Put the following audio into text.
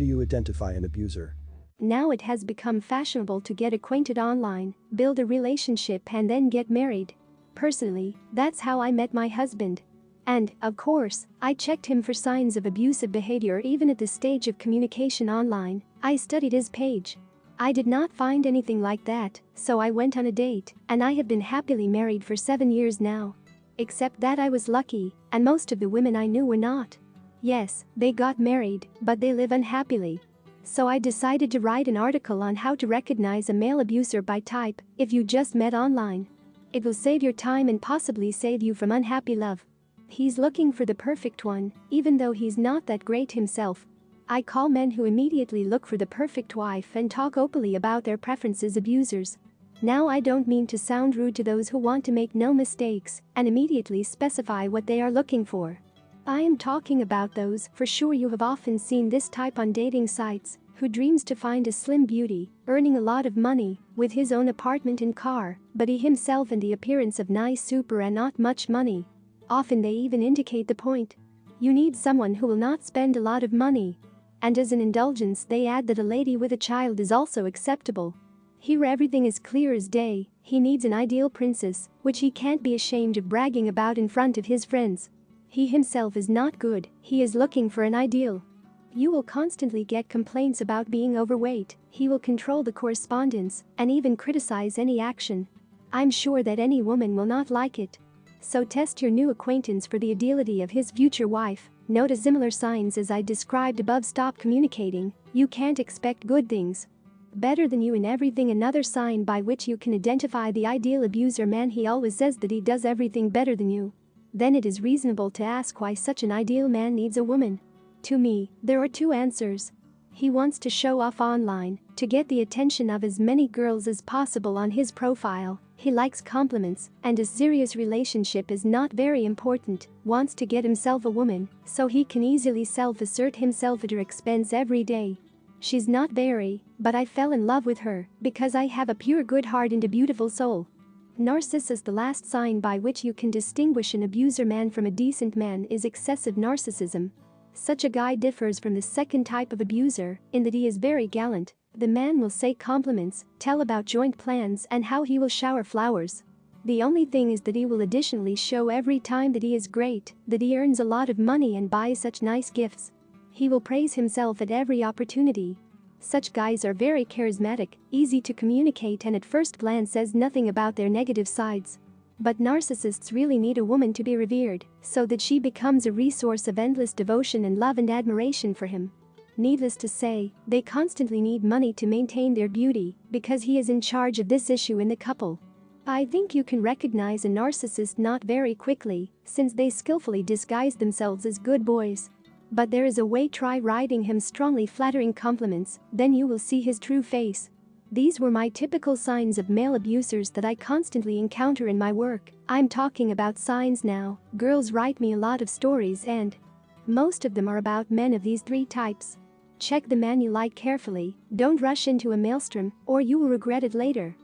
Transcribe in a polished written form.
do you identify an abuser? Now it has become fashionable to get acquainted online, build a relationship and then get married. Personally, that's how I met my husband. And, of course, I checked him for signs of abusive behavior even at the stage of communication online. I studied his page. I did not find anything like that, so I went on a date, and I have been happily married for 7 years now. Except that I was lucky, and most of the women I knew were not. Yes, they got married, but they live unhappily. So I decided to write an article on how to recognize a male abuser by type if you just met online. It will save your time and possibly save you from unhappy love. He's looking for the perfect one, even though he's not that great himself. I call men who immediately look for the perfect wife and talk openly about their preferences abusers. Now I don't mean to sound rude to those who want to make no mistakes and immediately specify what they are looking for. I am talking about those, for sure you have often seen this type on dating sites, who dreams to find a slim beauty, earning a lot of money, with his own apartment and car, but he himself in the appearance of nice super and not much money. Often they even indicate the point. You need someone who will not spend a lot of money. And as an indulgence they add that a lady with a child is also acceptable. Here everything is clear as day. He needs an ideal princess, which he can't be ashamed of bragging about in front of his friends. He himself is not good, he is looking for an ideal. You will constantly get complaints about being overweight, he will control the correspondence, and even criticize any action. I'm sure that any woman will not like it. So test your new acquaintance for the ideality of his future wife. Notice similar signs as I described above. Stop communicating, you can't expect good things. Better than you in everything. Another sign by which you can identify the ideal abuser man: he always says that he does everything better than you. Then it is reasonable to ask why such an ideal man needs a woman. To me, there are two answers. He wants to show off online, to get the attention of as many girls as possible on his profile. He likes compliments, and a serious relationship is not very important, wants to get himself a woman, so he can easily self-assert himself at her expense every day. She's not very, but I fell in love with her, because I have a pure good heart and a beautiful soul. Narcissist. The last sign by which you can distinguish an abuser man from a decent man is excessive narcissism. Such a guy differs from the second type of abuser in that he is very gallant. The man will say compliments, tell about joint plans and how he will shower flowers. The only thing is that he will additionally show every time that he is great, that he earns a lot of money and buys such nice gifts. He will praise himself at every opportunity. Such guys are very charismatic, easy to communicate, and at first glance says nothing about their negative sides. But narcissists really need a woman to be revered, so that she becomes a resource of endless devotion and love and admiration for him. Needless to say, they constantly need money to maintain their beauty, because he is in charge of this issue in the couple. I think you can recognize a narcissist not very quickly, since they skillfully disguise themselves as good boys. But there is a way: try writing him strongly flattering compliments, then you will see his true face. These were my typical signs of male abusers that I constantly encounter in my work. I'm talking about signs now. Girls write me a lot of stories and most of them are about men of these three types. Check the man you like carefully, don't rush into a maelstrom, or you will regret it later.